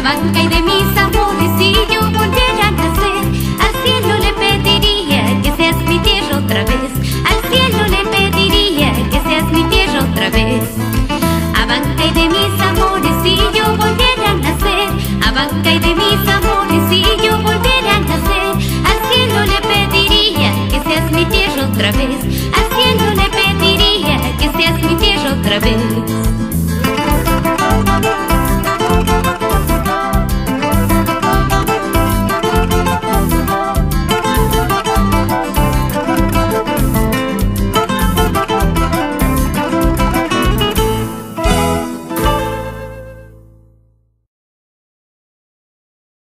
banca y de mis amores, si yo volviera a nacer, al cielo le pediría que seas mi tierra otra vez. Al cielo le pediría que seas mi tierra otra vez. A banca y de mis amores, si yo volviera a nacer, a banca y de mis amores, si yo volviera a nacer, al cielo le pediría que seas mi tierra otra vez. Al cielo le pediría que seas mi tierra otra vez.